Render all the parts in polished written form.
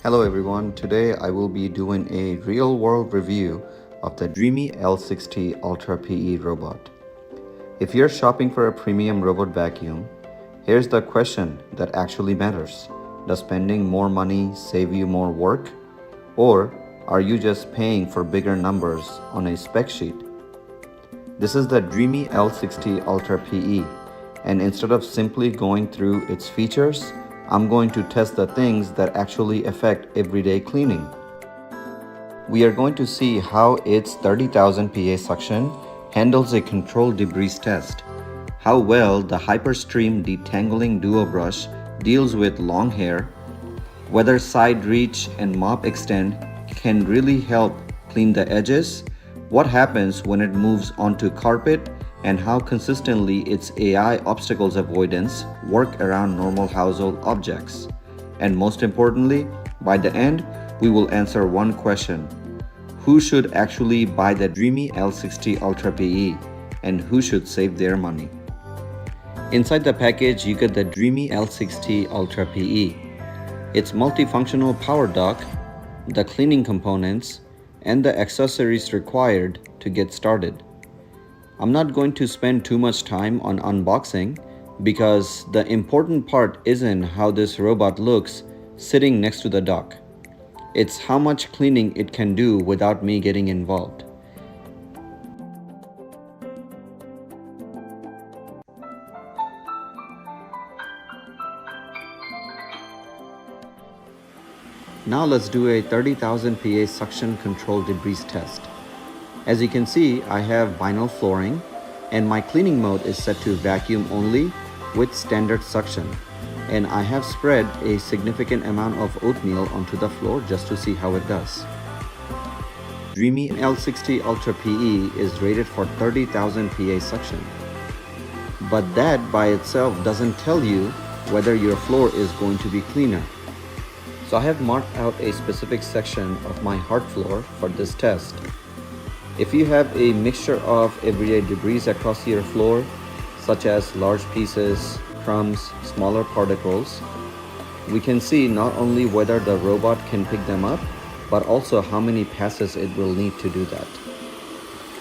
Hello everyone, today I will be doing a real-world review of the Dreame L60 Ultra PE robot. If you're shopping for a premium robot vacuum, here's the question that actually matters. Does spending more money save you more work? Or are you just paying for bigger numbers on a spec sheet? This is the Dreame L60 Ultra PE, and instead of simply going through its features, I'm going to test the things that actually affect everyday cleaning. We are going to see how its 30,000 PA suction handles a controlled debris test, how well the Hyperstream Detangling DuoBrush deals with long hair, whether side reach and mop extend can really help clean the edges, what happens when it moves onto carpet, and how consistently its AI obstacles avoidance work around normal household objects. And most importantly, by the end, we will answer one question. Who should actually buy the Dreame L60 Ultra PE and who should save their money? Inside the package, you get the Dreame L60 Ultra PE, its multifunctional power dock, the cleaning components, and the accessories required to get started. I'm not going to spend too much time on unboxing because the important part isn't how this robot looks sitting next to the dock. It's how much cleaning it can do without me getting involved. Now let's do a 30,000 PA suction control debris test. As you can see, I have vinyl flooring and my cleaning mode is set to vacuum only with standard suction. And I have spread a significant amount of oatmeal onto the floor just to see how it does. Dreame L60 Ultra PE is rated for 30,000 PA suction. But that by itself doesn't tell you whether your floor is going to be cleaner. So I have marked out a specific section of my hard floor for this test. If you have a mixture of everyday debris across your floor, such as large pieces, crumbs, smaller particles, we can see not only whether the robot can pick them up, but also how many passes it will need to do that.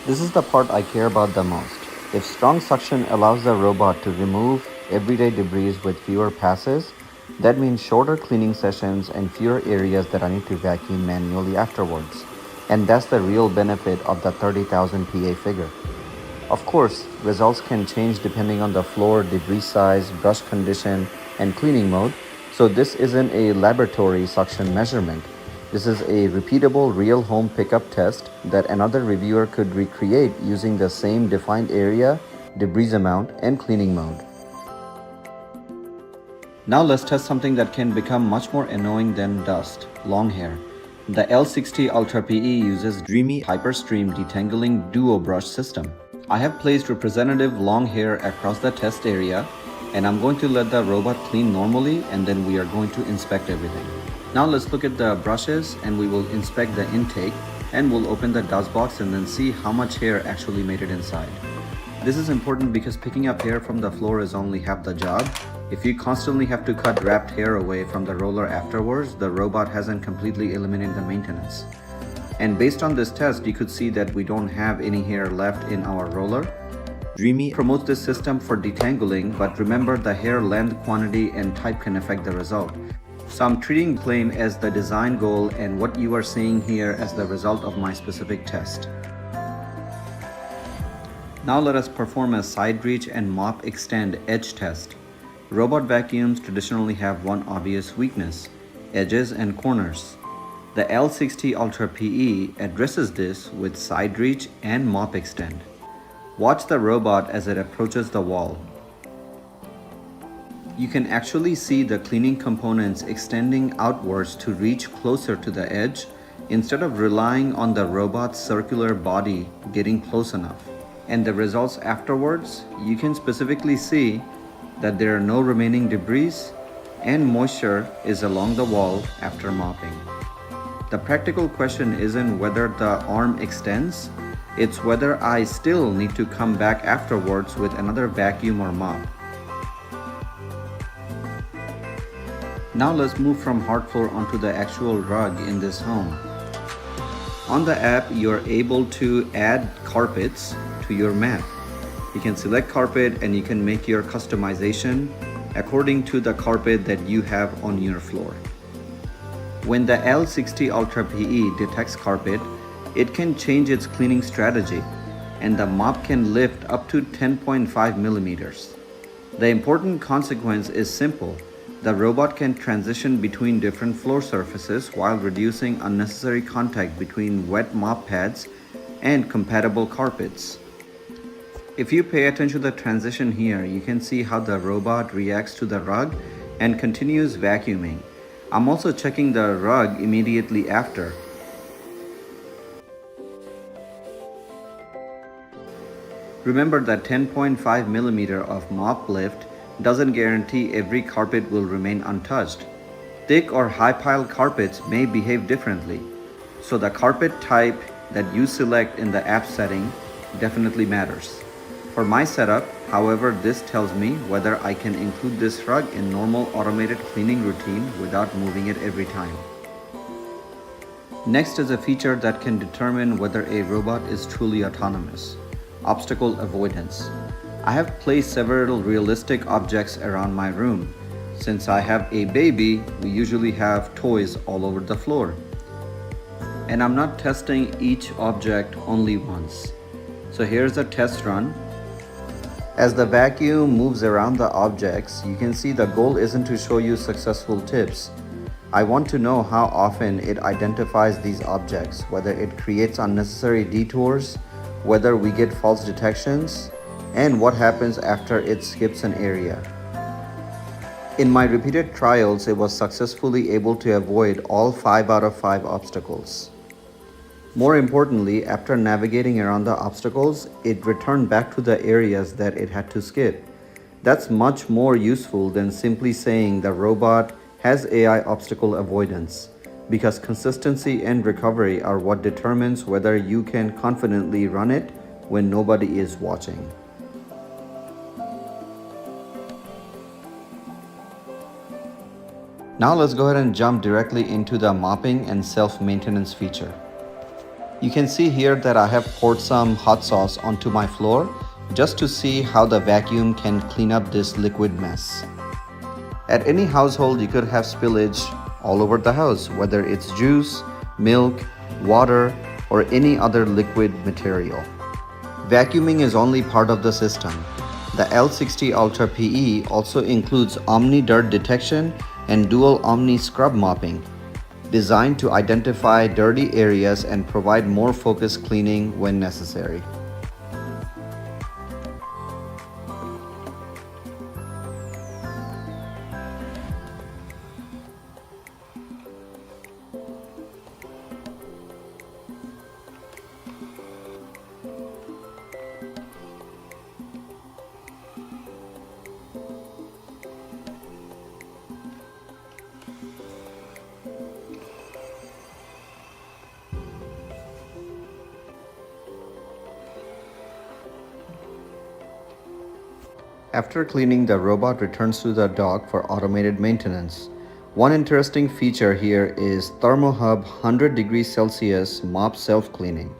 This is the part I care about the most. If strong suction allows the robot to remove everyday debris with fewer passes, that means shorter cleaning sessions and fewer areas that I need to vacuum manually afterwards. And that's the real benefit of the 30,000 PA figure. Of course, results can change depending on the floor, debris size, brush condition, and cleaning mode, so this isn't a laboratory suction measurement. This is a repeatable real home pickup test that another reviewer could recreate using the same defined area, debris amount, and cleaning mode. Now let's test something that can become much more annoying than dust: long hair. The L60 Ultra PE uses Dreame Hyperstream Detangling DuoBrush system. I have placed representative long hair across the test area, and I'm going to let the robot clean normally, and then we are going to inspect everything. Now let's look at the brushes and we will inspect the intake, and we'll open the dust box and then see how much hair actually made it inside. This is important because picking up hair from the floor is only half the job. If you constantly have to cut wrapped hair away from the roller afterwards, the robot hasn't completely eliminated the maintenance. And based on this test, you could see that we don't have any hair left in our roller. Dreame promotes this system for detangling, but remember, the hair length, quantity, and type can affect the result. So I'm treating the claim as the design goal and what you are seeing here as the result of my specific test. Now let us perform a side reach and mop extend edge test. Robot vacuums traditionally have one obvious weakness: edges and corners. The L60 Ultra PE addresses this with side reach and mop extend. Watch the robot as it approaches the wall. You can actually see the cleaning components extending outwards to reach closer to the edge instead of relying on the robot's circular body getting close enough. And the results afterwards, you can specifically see that there are no remaining debris and moisture is along the wall after mopping. The practical question isn't whether the arm extends, it's whether I still need to come back afterwards with another vacuum or mop. Now let's move from hard floor onto the actual rug in this home. On the app, you're able to add carpets to your mat. You can select carpet and you can make your customization according to the carpet that you have on your floor. When the L60 Ultra PE detects carpet, it can change its cleaning strategy, and the mop can lift up to 10.5 millimeters. The important consequence is simple. The robot can transition between different floor surfaces while reducing unnecessary contact between wet mop pads and compatible carpets. If you pay attention to the transition here, you can see how the robot reacts to the rug and continues vacuuming. I'm also checking the rug immediately after. Remember that 10.5 millimeter of mop lift doesn't guarantee every carpet will remain untouched. Thick or high pile carpets may behave differently, so the carpet type that you select in the app setting definitely matters. For my setup, however, this tells me whether I can include this rug in normal automated cleaning routine without moving it every time. Next is a feature that can determine whether a robot is truly autonomous: obstacle avoidance. I have placed several realistic objects around my room. Since I have a baby, we usually have toys all over the floor. And I'm not testing each object only once. So here's a test run. As the vacuum moves around the objects, you can see the goal isn't to show you successful tips. I want to know how often it identifies these objects, whether it creates unnecessary detours, whether we get false detections, and what happens after it skips an area. In my repeated trials, it was successfully able to avoid all 5 out of 5 obstacles. More importantly, after navigating around the obstacles, it returned back to the areas that it had to skip. That's much more useful than simply saying the robot has AI obstacle avoidance, because consistency and recovery are what determines whether you can confidently run it when nobody is watching. Now let's go ahead and jump directly into the mopping and self-maintenance feature. You can see here that I have poured some hot sauce onto my floor just to see how the vacuum can clean up this liquid mess. At any household, you could have spillage all over the house, whether it's juice, milk, water, or any other liquid material. Vacuuming is only part of the system. The L60 Ultra PE also includes Omni Dirt Detection and Dual Omni Scrub Mopping, designed to identify dirty areas and provide more focused cleaning when necessary. After cleaning, the robot returns to the dock for automated maintenance. One interesting feature here is ThermoHub 100 degrees Celsius mop self-cleaning.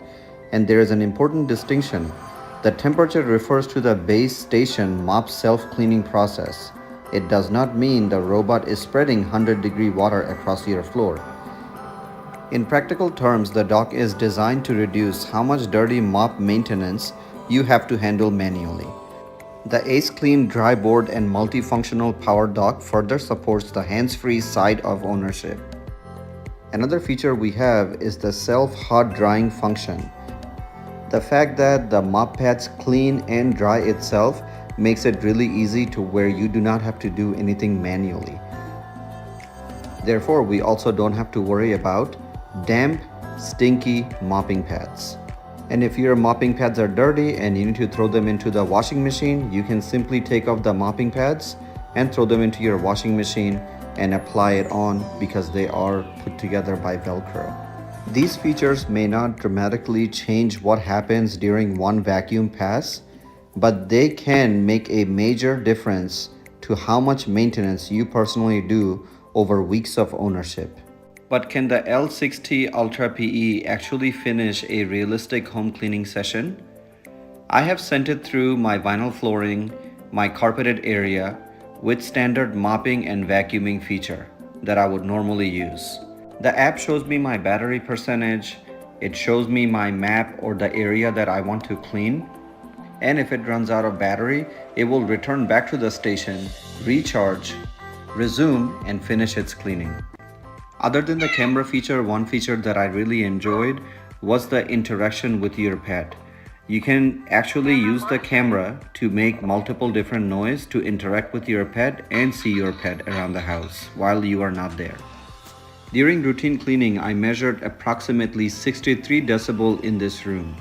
And there is an important distinction. The temperature refers to the base station mop self-cleaning process. It does not mean the robot is spreading 100-degree water across your floor. In practical terms, the dock is designed to reduce how much dirty mop maintenance you have to handle manually. The Ace Clean dry board and multifunctional power dock further supports the hands-free side of ownership. Another feature we have is the self-hot drying function. The fact that the mop pads clean and dry itself makes it really easy to where you do not have to do anything manually. Therefore, we also don't have to worry about damp, stinky mopping pads. And if your mopping pads are dirty and you need to throw them into the washing machine, you can simply take off the mopping pads and throw them into your washing machine and apply it on because they are put together by Velcro. These features may not dramatically change what happens during one vacuum pass, but they can make a major difference to how much maintenance you personally do over weeks of ownership. But can the L60 Ultra PE actually finish a realistic home cleaning session? I have sent it through my vinyl flooring, my carpeted area, with standard mopping and vacuuming feature that I would normally use. The app shows me my battery percentage, it shows me my map or the area that I want to clean, and if it runs out of battery, it will return back to the station, recharge, resume, and finish its cleaning. Other than the camera feature, one feature that I really enjoyed was the interaction with your pet. You can actually use the camera to make multiple different noise to interact with your pet and see your pet around the house while you are not there. During routine cleaning, I measured approximately 63 decibel in this room.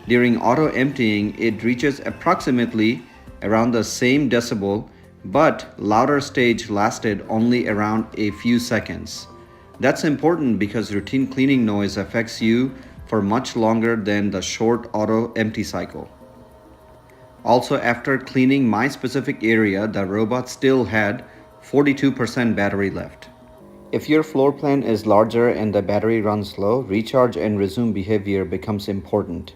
During auto emptying, it reaches approximately around the same decibel, but louder stage lasted only around a few seconds. That's important because routine cleaning noise affects you for much longer than the short auto empty cycle. Also, after cleaning my specific area, the robot still had 42% battery left. If your floor plan is larger and the battery runs low, recharge and resume behavior becomes important.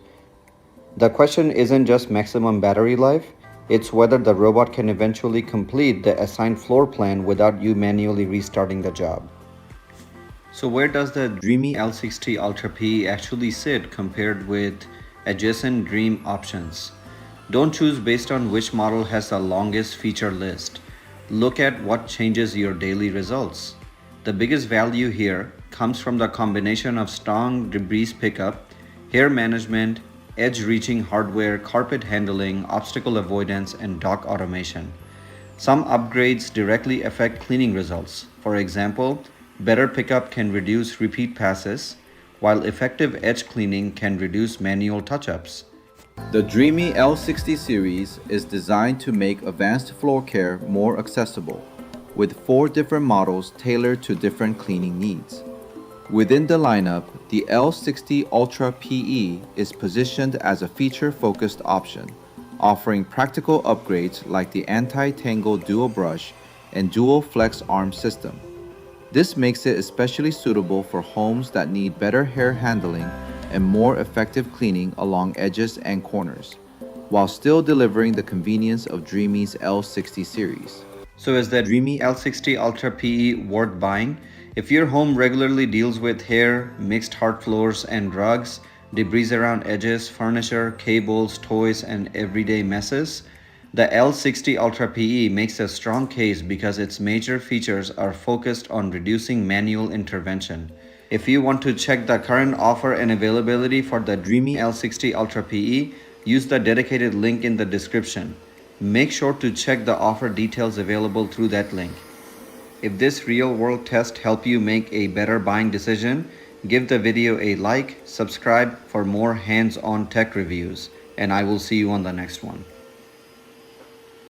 The question isn't just maximum battery life, it's whether the robot can eventually complete the assigned floor plan without you manually restarting the job. So where does the Dreame L60 Ultra PE actually sit compared with adjacent Dreame options? Don't choose based on which model has the longest feature list. Look at what changes your daily results. The biggest value here comes from the combination of strong debris pickup, hair management, edge-reaching hardware, carpet handling, obstacle avoidance, and dock automation. Some upgrades directly affect cleaning results. For example, better pickup can reduce repeat passes, while effective edge cleaning can reduce manual touch-ups. The Dreame L60 series is designed to make advanced floor care more accessible, with 4 different models tailored to different cleaning needs. Within the lineup, the L60 Ultra PE is positioned as a feature-focused option, offering practical upgrades like the Anti-Tangle DuoBrush and dual flex arm system. This makes it especially suitable for homes that need better hair handling and more effective cleaning along edges and corners, while still delivering the convenience of Dreame's L60 series. So is the Dreame L60 Ultra PE worth buying? If your home regularly deals with hair, mixed hard floors and rugs, debris around edges, furniture, cables, toys, and everyday messes, the L60 Ultra PE makes a strong case because its major features are focused on reducing manual intervention. If you want to check the current offer and availability for the Dreame L60 Ultra PE, use the dedicated link in the description. Make sure to check the offer details available through that link. If this real-world test helped you make a better buying decision, give the video a like, subscribe for more hands-on tech reviews, and I will see you on the next one.